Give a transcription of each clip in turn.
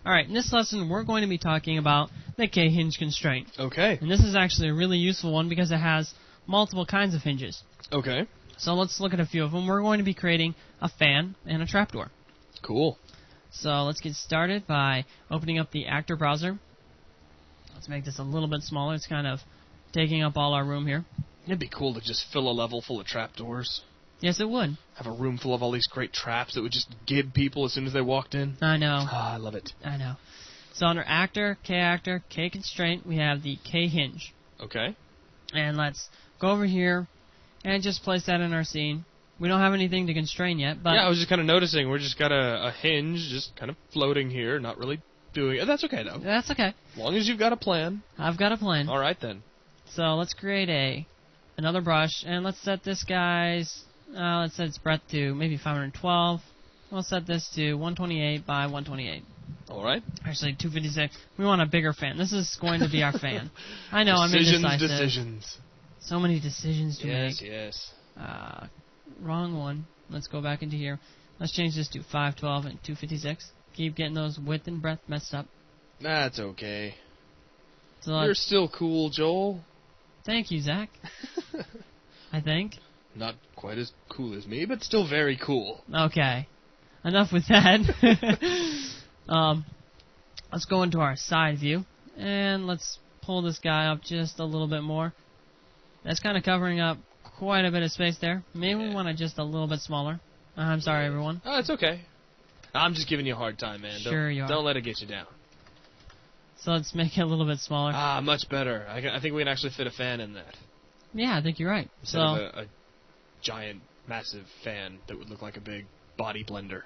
Alright, in this lesson we're going to be talking about the K-hinge constraint. Okay. And this is actually a really useful one because it has multiple kinds of hinges. Okay. So let's look at a few of them. We're going to be creating a fan and a trapdoor. Cool. So let's get started by opening up the actor browser. Let's make this a little bit smaller. It's kind of taking up all our room here. It'd be cool to just fill a level full of trapdoors. Yes, it would. Have a room full of all these great traps that would just gib people as soon as they walked in. I know. Ah, I love it. I know. So under actor, K-constraint, we have the K-hinge. Okay. And let's go over here and just place that in our scene. We don't have anything to constrain yet, but... Yeah, I was just kind of noticing. We're just got a hinge just kind of floating here, not really doing it. That's okay, though. That's okay. As long as you've got a plan. I've got a plan. All right, then. So let's create another brush, and let's set this guy's... let's set its breadth to maybe 512. We'll set this to 128 by 128. All right. Actually, 256. We want a bigger fan. This is going to be our fan. I know, I'm indecisive. Decisions. So many decisions to make. Yes. Wrong one. Let's go back into here. Let's change this to 512 and 256. Keep getting those width and breadth messed up. That's okay. So You're still cool, Joel. Thank you, Zach. I think. Not quite as cool as me, but still very cool. Okay. Enough with that. Let's go into our side view, and let's pull this guy up just a little bit more. That's kind of covering up quite a bit of space there. Maybe we want it just a little bit smaller. I'm sorry, everyone. Oh, it's okay. I'm just giving you a hard time, man. Sure you are. Don't let it get you down. So let's make it a little bit smaller. Ah, much better. I think we can actually fit a fan in that. Yeah, I think you're right. Instead of a giant, massive fan that would look like a big body blender.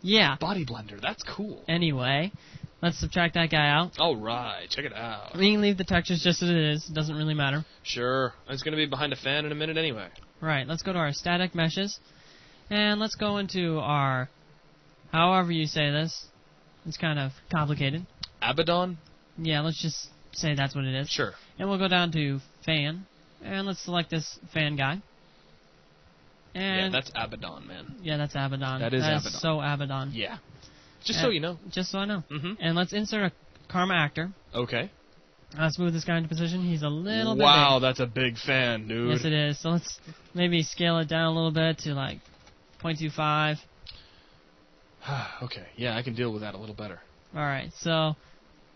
Yeah. Body blender, that's cool. Anyway, let's subtract that guy out. All right, check it out. We can leave the textures just as it is. It doesn't really matter. Sure. It's going to be behind a fan in a minute anyway. Right, let's go to our static meshes. And let's go into our, however you say this. It's kind of complicated. Abaddon? Yeah, let's just say that's what it is. Sure. And we'll go down to fan. And let's select this fan guy. And yeah, that's Abaddon, man. Yeah, that's Abaddon. That is Abaddon. That is so Abaddon. Yeah. Just so you know. Just so I know. Mm-hmm. And let's insert a Karma actor. Okay. Let's move this guy into position. He's a little bit Wow, big. that's a big fan, dude. Yes, it is. So let's maybe scale it down a little bit to like 0.25. Okay, yeah, I can deal with that a little better. Alright, so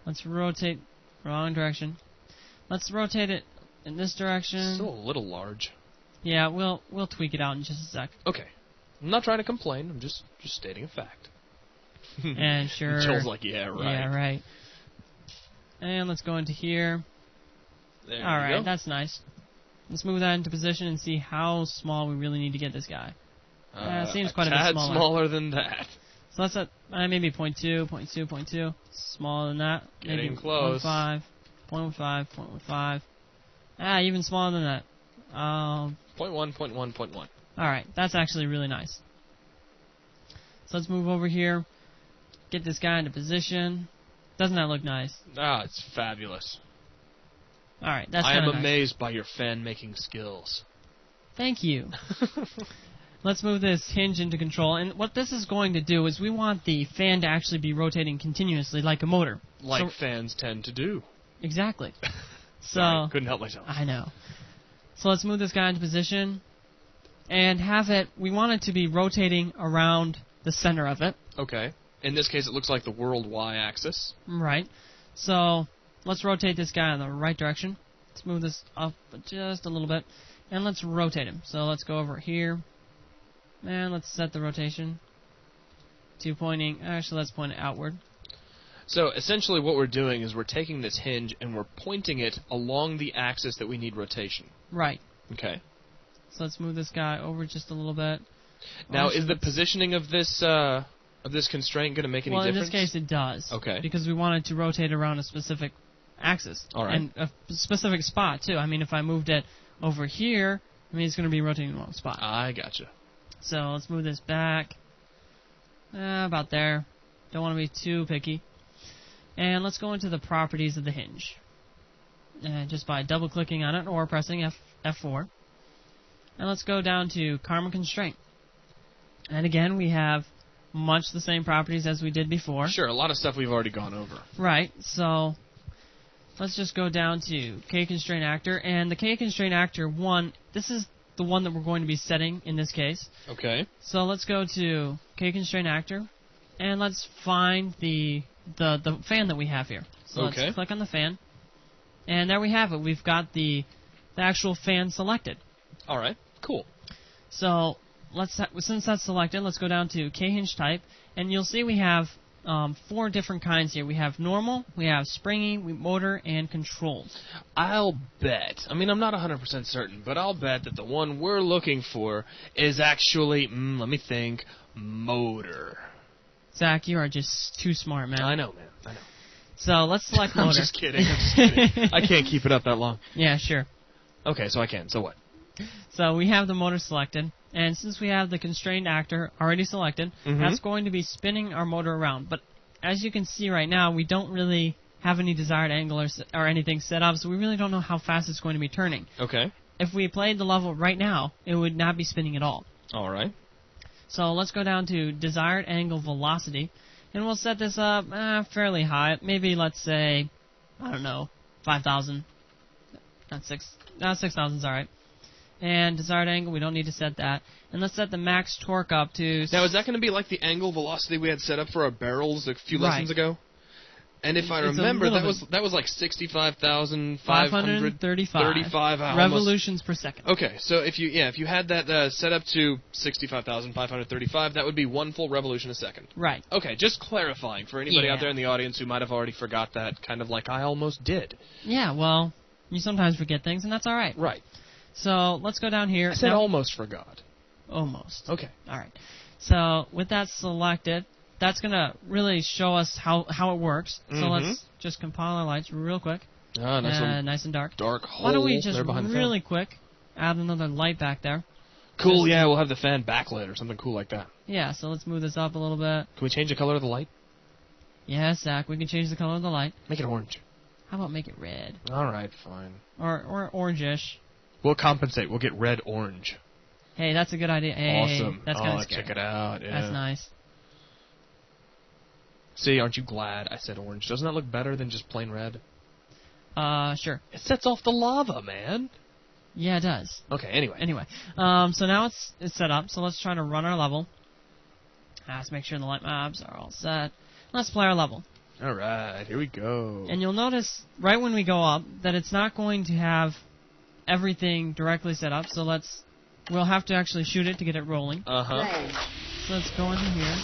let's rotate. Wrong direction. Let's rotate it in this direction. Still a little large. Yeah, we'll tweak it out in just a sec. Okay. I'm not trying to complain. I'm just stating a fact. And sure. Joel's like, yeah, right. Yeah, right. And let's go into here. Alright, that's nice. Let's move that into position and see how small we really need to get this guy. It seems quite a bit smaller. Smaller than that. So let's set maybe 0.2, 0.2, 0.2. Smaller than that. Getting maybe close. 0.15, 0.15, 0.15. Even smaller than that. 0.1, 0.1, 0.1. Alright, that's actually really nice. So let's move over here. Get this guy into position. Doesn't that look nice? Ah, it's fabulous. Alright, that's I kind am of nice. amazed by your fan-making skills. Thank you. Let's move this hinge into control. And what this is going to do is we want the fan to actually be rotating continuously like a motor. Like fans tend to do. Exactly. Sorry, couldn't help myself. I know. So let's move this guy into position and have it, we want it to be rotating around the center of it. Okay. In this case, it looks like the world Y-axis. Right. So let's rotate this guy in the right direction. Let's move this up just a little bit. And let's rotate him. So let's go over here. And let's set the rotation to pointing. Actually, let's point it outward. So essentially what we're doing is we're taking this hinge and we're pointing it along the axis that we need rotation. Right. Okay. So let's move this guy over just a little bit. Now, is the positioning of this constraint going to make any difference? Well, in this case, it does. Okay. Because we want it to rotate around a specific axis. All right. And a specific spot, too. I mean, if I moved it over here, I mean, it's going to be rotating in the wrong spot. I gotcha. So let's move this back. About there. Don't want to be too picky. And let's go into the properties of the hinge. Just by double-clicking on it or pressing F4. And let's go down to Karma Constraint. And again, we have much the same properties as we did before. Sure, a lot of stuff we've already gone over. Right, so let's just go down to K-Constraint Actor. And the K-Constraint Actor 1, this is the one that we're going to be setting in this case. Okay. So let's go to K-Constraint Actor, and let's find the fan that we have here. So let's click on the fan, and there we have it. We've got the actual fan selected. All right, cool. So since that's selected, let's go down to K-Hinge Type, and you'll see we have 4 different kinds here. We have normal, we have springy, motor, and controlled. I'll bet, I mean, I'm not 100% certain, but I'll bet that the one we're looking for is actually, let me think, motor. Zach, you are just too smart, man. I know, man, I know. So let's select motor. I'm just kidding. I can't keep it up that long. Yeah, sure. Okay, so I can. So what? So we have the motor selected, and since we have the constrained actor already selected, that's going to be spinning our motor around. But as you can see right now, we don't really have any desired angle or anything set up, so we really don't know how fast it's going to be turning. Okay. If we played the level right now, it would not be spinning at all. All right. So let's go down to desired angle velocity, and we'll set this up fairly high. Maybe, let's say, I don't know, 5,000. Not 6. No, 6,000 is all right. And desired angle, we don't need to set that. And let's set the max torque up to... Now, is that going to be like the angle velocity we had set up for our barrels a few lessons ago? And if I remember, that was like 65,535 revolutions per second. Okay, so if you had that set up to 65,535, that would be 1 full revolution a second. Right. Okay, just clarifying for anybody out there in the audience who might have already forgot that, kind of like I almost did. Yeah, well, you sometimes forget things, and that's all right. Right. So let's go down here. I said almost forgot. Almost. Okay. All right. So with that selected, that's going to really show us how it works. So let's just compile our lights real quick. Nice and dark. Dark hole. Why don't we just really quick add another light back there? Cool, yeah, we'll have the fan backlit or something cool like that. Yeah, so let's move this up a little bit. Can we change the color of the light? Yeah, Zach, we can change the color of the light. Make it orange. How about make it red? All right, fine. Or orange-ish. We'll compensate. We'll get red-orange. Hey, that's a good idea. Hey, awesome. That's kind of scary. Check it out. Yeah. That's nice. See, aren't you glad I said orange? Doesn't that look better than just plain red? Sure. It sets off the lava, man. Yeah, it does. Okay, anyway. So now it's set up, so let's try to run our level. Let's make sure the light maps are all set. Let's play our level. All right, here we go. And you'll notice, right when we go up, that it's not going to have everything directly set up, so we'll have to actually shoot it to get it rolling. Uh-huh. So let's go into here.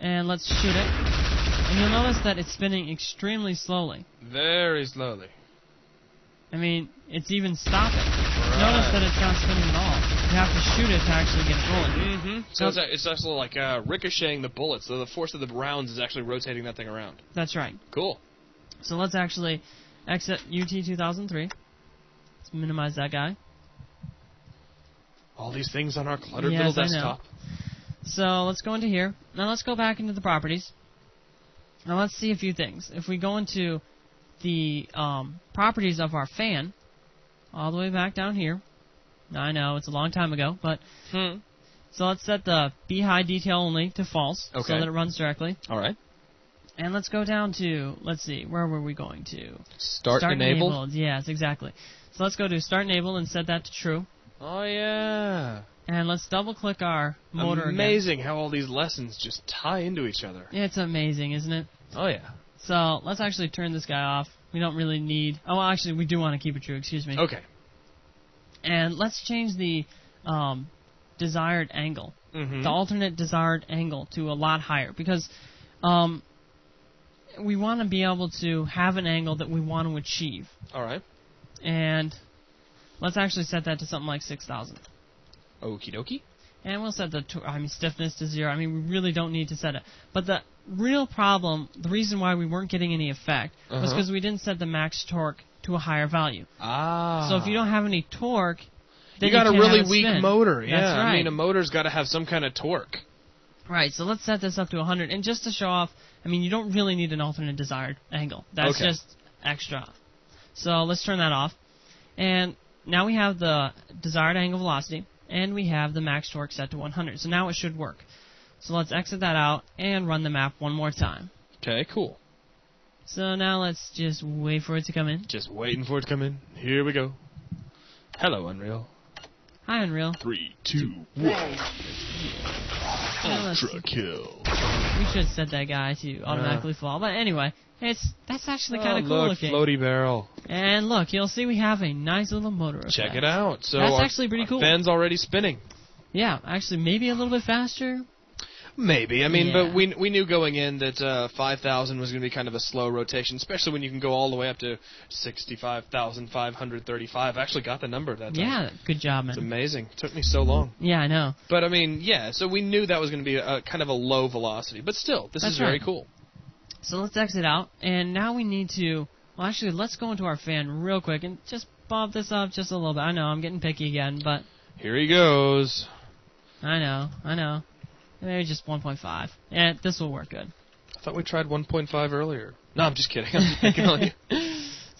And let's shoot it. And you'll notice that it's spinning extremely slowly. Very slowly. I mean, it's even stopping. Right. Notice that it's not spinning at all. You have to shoot it to actually get it rolling. So it's actually like ricocheting the bullets, so the force of the rounds is actually rotating that thing around. That's right. Cool. So let's actually exit UT 2003. Let's minimize that guy. All these things on our cluttered little desktop. So let's go into here. Now let's go back into the properties. Now let's see a few things. If we go into the properties of our fan, all the way back down here. Now I know it's a long time ago, but so let's set the be high detail only to false, so that it runs directly. All right. And let's go down to, let's see, where were we going to? Start enabled? Yes, exactly. So let's go to start enabled and set that to true. Oh yeah. And let's double click our motor Amazing how all these lessons just tie into each other. It's amazing, isn't it? Oh yeah. So let's actually turn this guy off. We don't really need... Oh, well, actually, we do want to keep it true. Excuse me. Okay. And let's change the desired angle, the alternate desired angle, to a lot higher, because we want to be able to have an angle that we want to achieve. All right. And let's actually set that to something like 6,000. Okie dokie. And we'll set the stiffness to 0. I mean, we really don't need to set it. But the real problem, the reason why we weren't getting any effect, was because we didn't set the max torque to a higher value. Ah. So if you don't have any torque, then you got a really weak spin. motor. Yeah, That's right. I mean, a motor's got to have some kind of torque. Right, so let's set this up to 100. And just to show off, I mean, you don't really need an alternate desired angle. That's just extra. So let's turn that off. And now we have the desired angle velocity, and we have the max torque set to 100. So now it should work. So let's exit that out and run the map one more time. Okay, cool. So now let's just wait for it to come in. Just waiting for it to come in. Here we go. Hello, Unreal. Hi, Unreal. 3, 2, 1. Ultra kill. We should set that guy to automatically fall. But anyway, that's actually kind of cool look, looking. floaty barrel. And look, you'll see we have a nice little motor effect. Check it out. So that's actually pretty cool. Fan's already spinning. Yeah, actually maybe a little bit faster. Maybe. I mean, Yeah. but we knew going in that 5,000 was going to be kind of a slow rotation, especially when you can go all the way up to 65,535. I actually got the number that time. Yeah, good job, man. It's amazing. It took me so long. Yeah, I know. But, I mean, yeah, so we knew that was going to be a kind of a low velocity. But still, this is very cool. So let's exit out, and now we need to... Well, actually, let's go into our fan real quick and just bump this up just a little bit. I know, I'm getting picky again, but... Here he goes. I know. Maybe just 1.5. Yeah, this will work good. I thought we tried 1.5 earlier. No, I'm just kidding. I'm just picking on you.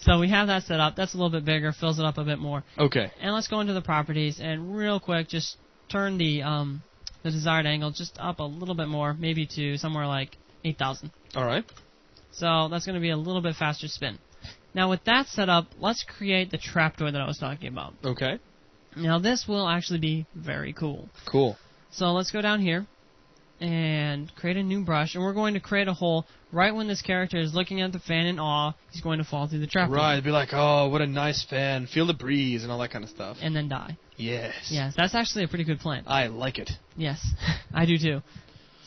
So we have that set up. That's a little bit bigger, fills it up a bit more. Okay. And let's go into the properties and real quick just turn the desired angle just up a little bit more, maybe to somewhere like 8,000. All right. So that's going to be a little bit faster spin. Now with that set up, let's create the trapdoor that I was talking about. Okay. Now this will actually be very cool. Cool. So let's go down here and create a new brush, and we're going to create a hole right when this character is looking at the fan in awe. He's going to fall through the trapdoor. Right, it'd be like, oh, what a nice fan. Feel the breeze and all that kind of stuff. And then die. Yes. Yes, that's actually a pretty good plan. I like it. Yes, I do too.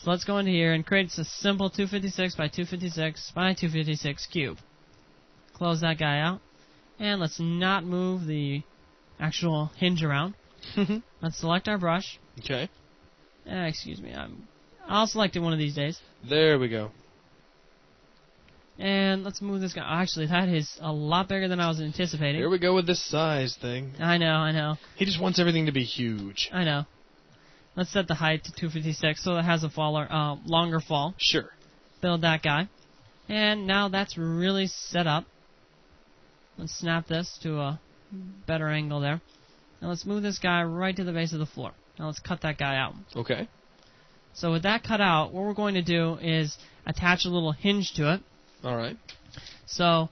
So let's go into here and create a simple 256 by 256 by 256 cube. Close that guy out. And let's not move the actual hinge around. Let's select our brush. Okay. Excuse me, I'll select it one of these days. There we go. And let's move this guy. Actually, that is a lot bigger than I was anticipating. Here we go with this size thing. I know. He just wants everything to be huge. I know. Let's set the height to 256 so it has a longer fall. Sure. Build that guy. And now that's really set up. Let's snap this to a better angle there. Now let's move this guy right to the base of the floor. Now let's cut that guy out. Okay. So with that cut out, what we're going to do is attach a little hinge to it. All right. So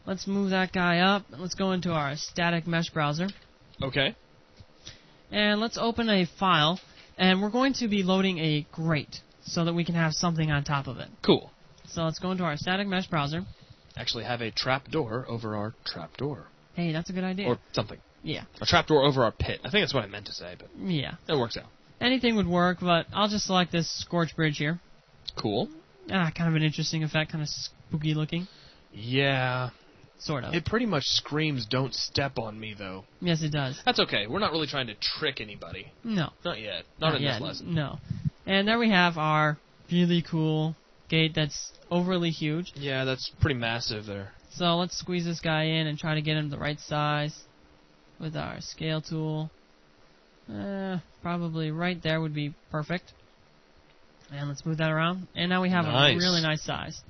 let's move that guy up. Let's go into our static mesh browser. Okay. And let's open a file. And we're going to be loading a grate so that we can have something on top of it. Cool. So let's go into our static mesh browser. Actually have a trapdoor over our trapdoor. Hey, that's a good idea. Or something. Yeah. A trapdoor over our pit. I think that's what I meant to say, but Yeah. it works out. Anything would work, but I'll just select this scorch bridge here. Cool. Kind of an interesting effect, kind of spooky looking. Yeah. Sort of. It pretty much screams, don't step on me, though. Yes, it does. That's okay. We're not really trying to trick anybody. No. Not yet. Not in yet. this lesson. No. And there we have our really cool gate that's overly huge. Yeah, that's pretty massive there. So let's squeeze this guy in and try to get him the right size with our scale tool. Probably right there would be perfect. And let's move that around. And now we have a really nice size.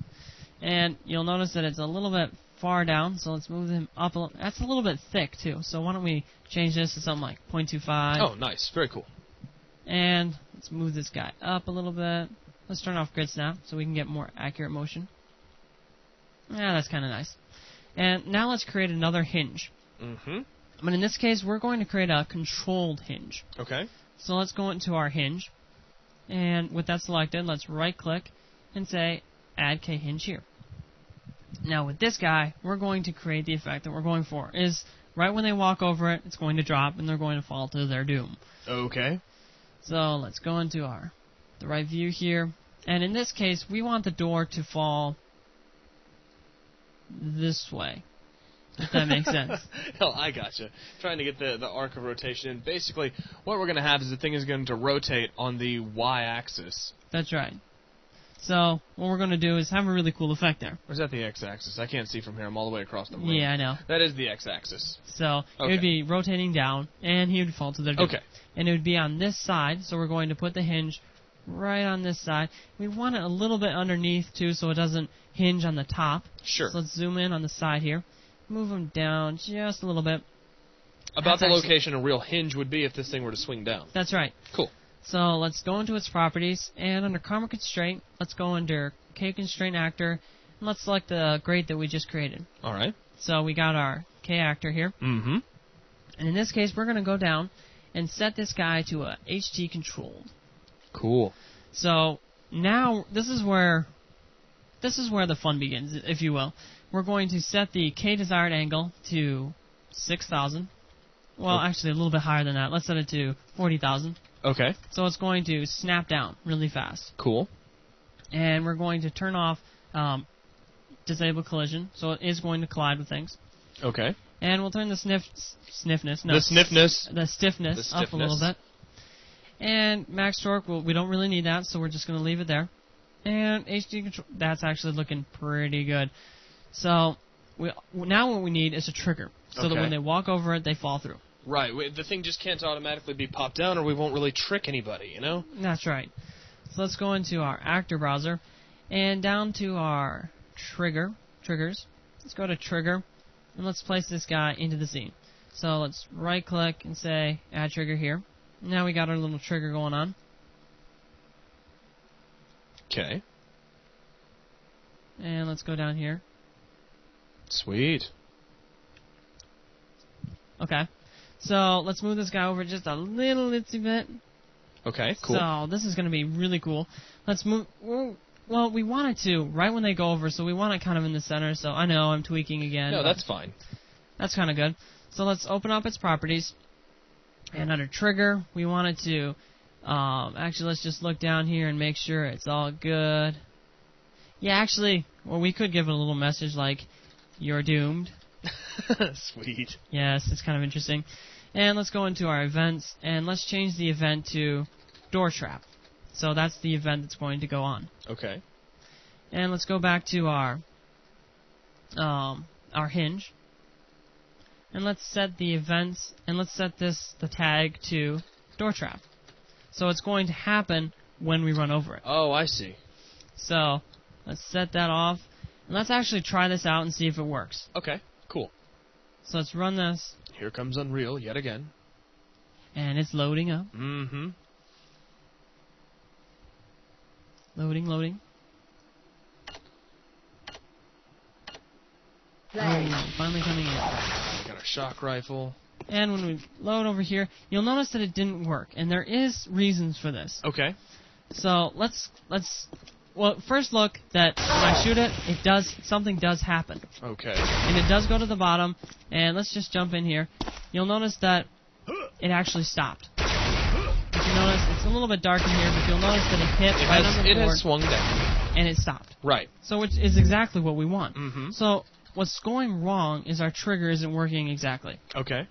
And you'll notice that it's a little bit far down, so let's move him up a little. That's a little bit thick, too. So why don't we change this to something like 0.25. Oh, nice. Very cool. And let's move this guy up a little bit. Let's turn off grid snap so we can get more accurate motion. Yeah, that's kind of nice. And now let's create another hinge. Mm-hmm. But in this case, we're going to create a controlled hinge. Okay. So let's go into our hinge. And with that selected, let's right-click and say Add K-Hinge here. Now with this guy, we're going to create the effect that we're going for. Is right when they walk over it, it's going to drop and they're going to fall to their doom. Okay. So let's go into the right view here. And in this case, we want the door to fall this way. If that makes sense. Hell, I gotcha. Trying to get the arc of rotation in. Basically, what we're going to have is the thing is going to rotate on the y-axis. That's right. So what we're going to do is have a really cool effect there. Or is that the x-axis? I can't see from here. I'm all the way across the room. Yeah, I know. That is the x-axis. So it would be rotating down, and he would fall to the doom. Okay. And it would be on this side, so we're going to put the hinge right on this side. We want it a little bit underneath, too, so it doesn't hinge on the top. Sure. So let's zoom in on the side here. Move them down just a little bit. About the location a real hinge would be if this thing were to swing down. That's right. Cool. So let's go into its properties, and under Karma Constraint, let's go under K Constraint Actor, and let's select the grade that we just created. All right. So we got our K Actor here. Mm-hmm. And in this case, we're going to go down and set this guy to a HT controlled. Cool. So now this is where the fun begins, if you will. We're going to set the K desired angle to 6,000. Well, actually a little bit higher than that. Let's set it to 40,000. Okay. So it's going to snap down really fast. Cool. And we're going to turn off disable collision, so it is going to collide with things. Okay. And we'll turn the stiffness up a little bit. And max torque, well, we don't really need that, so we're just going to leave it there. And HD control, that's actually looking pretty good. So now what we need is a trigger, so that when they walk over it, they fall through. Right. The thing just can't automatically be popped down, or we won't really trick anybody, you know? That's right. So let's go into our actor browser, and down to our triggers. Let's go to trigger, and let's place this guy into the scene. So let's right-click and say add trigger here. Now we got our little trigger going on. Okay. And let's go down here. Sweet. Okay. So let's move this guy over just a little itsy bit. Okay, cool. So this is going to be really cool. Let's move. Well, we want it to right when they go over, so we want it kind of in the center. So I know I'm tweaking again. No, that's fine. That's kind of good. So let's open up its properties. And under trigger, we want it to. Actually, let's just look down here and make sure it's all good. Yeah, actually, well, we could give it a little message like, "You're doomed." Sweet. Yes, it's kind of interesting. And let's go into our events, and let's change the event to door trap. So that's the event that's going to go on. Okay. And let's go back to our hinge. And let's set the events, and let's set the tag to door trap. So it's going to happen when we run over it. Oh, I see. So let's set that off, and let's actually try this out and see if it works. Okay, cool. So let's run this. Here comes Unreal yet again. And it's loading up. Mm-hmm. Loading. Oh, finally coming in. We got our shock rifle. And when we load over here, you'll notice that it didn't work, and there is reasons for this. Okay. So let's first look that when I shoot it, something does happen. Okay. And it does go to the bottom, and let's just jump in here. You'll notice that it actually stopped. If you notice, it's a little bit dark in here, but you'll notice that it hit right on the board. It has swung down. And it stopped. Right. So which is exactly what we want. Mm-hmm. So what's going wrong is our trigger isn't working exactly. Okay.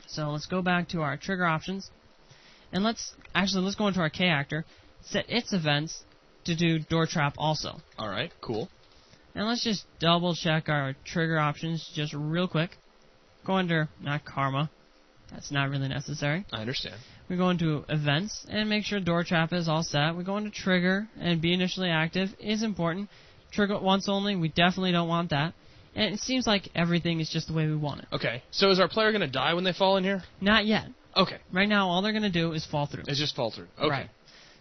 So let's go back to our trigger options, and let's go into our K actor, set its events to do door trap also. All right, cool. And let's just double check our trigger options just real quick. Go under not karma, that's not really necessary. I understand. We go into events and make sure door trap is all set. We go into trigger and be initially active is important. Trigger once only, we definitely don't want that. And it seems like everything is just the way we want it. Okay. So is our player going to die when they fall in here? Not yet. Okay. Right now, all they're going to do is fall through. It's just fall through. Okay. Right.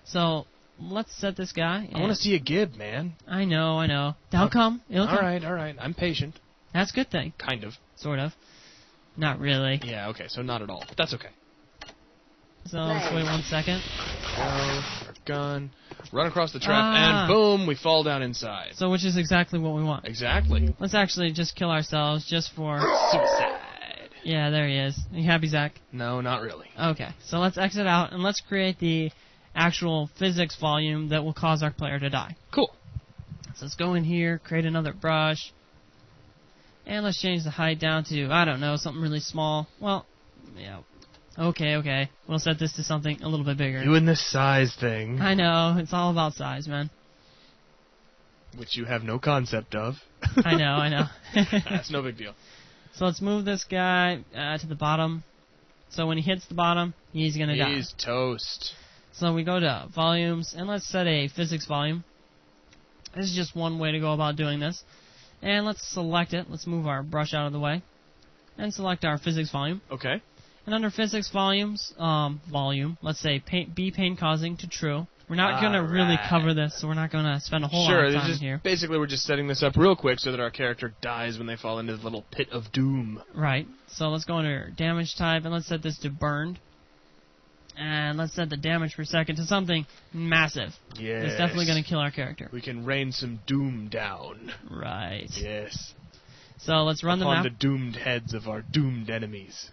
So let's set this guy. I want to see a gib, man. I know. They'll come. It'll come. All right. I'm patient. That's a good thing. Kind of. Sort of. Not really. Yeah, okay. So not at all. But that's okay. So let's wait 1 second. Go. Our gun. Run across the trap, and boom, we fall down inside. So which is exactly what we want. Exactly. Let's actually just kill ourselves just for... Suicide. Yeah, there he is. Are you happy, Zach? No, not really. Okay, so let's exit out, and let's create the actual physics volume that will cause our player to die. Cool. So let's go in here, create another brush, and let's change the height down to, I don't know, something really small. Well, yeah. Okay. We'll set this to something a little bit bigger. Doing this size thing. I know. It's all about size, man. Which you have no concept of. I know. That's no big deal. So let's move this guy to the bottom. So when he hits the bottom, he's going to die. He's toast. So we go to volumes, and let's set a physics volume. This is just one way to go about doing this. And let's select it. Let's move our brush out of the way. And select our physics volume. Okay. And under physics volume, let's say be pain causing to true. We're not going to really cover this, so we're not going to spend a whole lot of time here. Basically, we're just setting this up real quick so that our character dies when they fall into the little pit of doom. Right. So let's go under damage type, and let's set this to burned. And let's set the damage per second to something massive. Yes. It's definitely going to kill our character. We can rain some doom down. Right. Yes. So let's run the map. map. Upon the doomed heads of our doomed enemies.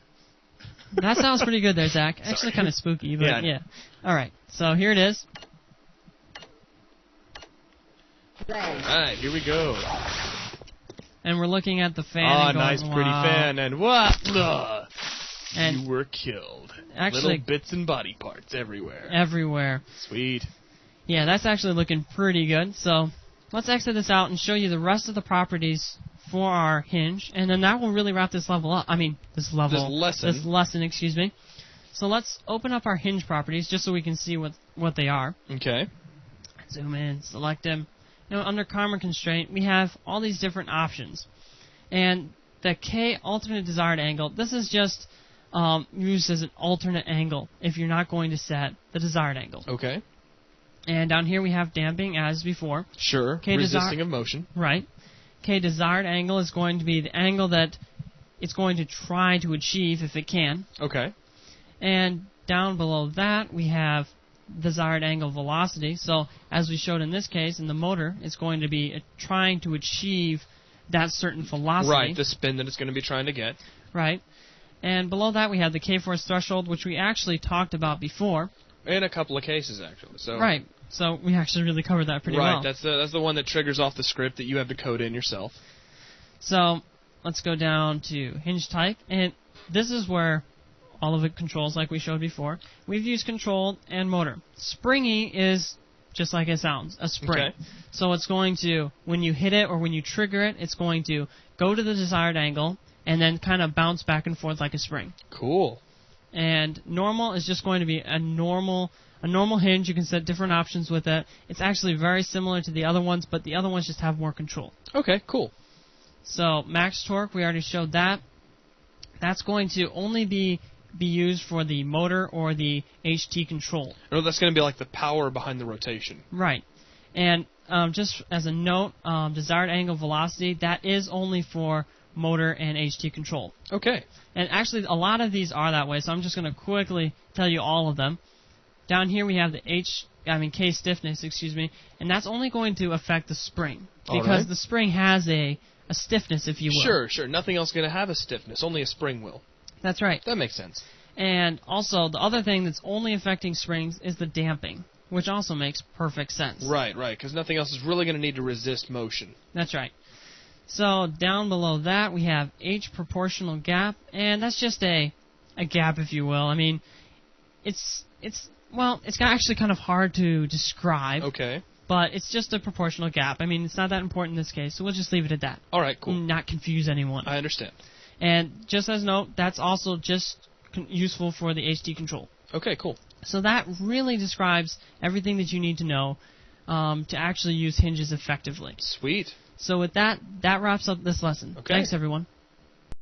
That sounds pretty good there, Zach. Actually kind of spooky, but yeah. Alright, so here it is. Alright, here we go. And we're looking at the fan Ah, and going, nice pretty fan, and what? Ugh. And you were killed. Actually, little bits and body parts everywhere. Everywhere. Sweet. Yeah, that's actually looking pretty good. So let's exit this out and show you the rest of the properties for our hinge, and then that will really wrap this level up. This lesson, excuse me. So let's open up our hinge properties just so we can see what they are. Okay. Zoom in, select them. Under Karma Constraint, we have all these different options. And the K alternate desired angle, this is just used as an alternate angle if you're not going to set the desired angle. Okay. And down here we have damping as before. Sure. K resisting of motion. Right. K desired angle is going to be the angle that it's going to try to achieve if it can. Okay. And down below that we have desired angle velocity. So as we showed in this case, in the motor, it's going to be trying to achieve that certain velocity. Right, the spin that it's going to be trying to get. Right. And below that we have the K-force threshold, which we actually talked about before. In a couple of cases, actually. So. Right. So we actually really covered that pretty well. Right, that's the one that triggers off the script that you have to code in yourself. So let's go down to hinge type, and this is where all of it controls like we showed before. We've used control and motor. Springy is just like it sounds, a spring. Okay. So it's going to, when you hit it or when you trigger it, it's going to go to the desired angle and then kind of bounce back and forth like a spring. Cool. And normal is just going to be a normal hinge. You can set different options with it. It's actually very similar to the other ones, but the other ones just have more control. Okay, cool. So max torque, we already showed that. That's going to only be used for the motor or the HT control. No, that's going to be like the power behind the rotation. Right. And just as a note, desired angle velocity, that is only for motor and HT control. Okay. And actually, a lot of these are that way, so I'm just going to quickly tell you all of them. Down here we have the K stiffness, and that's only going to affect the spring because the spring has a stiffness, if you will. Sure. Nothing else going to have a stiffness. Only a spring will. That's right. That makes sense. And also, the other thing that's only affecting springs is the damping, which also makes perfect sense. Right, because nothing else is really going to need to resist motion. That's right. So down below that we have H proportional gap, and that's just a gap, if you will. It's actually kind of hard to describe. Okay. But it's just a proportional gap. It's not that important in this case, so we'll just leave it at that. All right, cool. Not confuse anyone. I understand. And just as a note, that's also just useful for the HT control. Okay, cool. So that really describes everything that you need to know to actually use hinges effectively. Sweet. So with that, that wraps up this lesson. Okay. Thanks, everyone.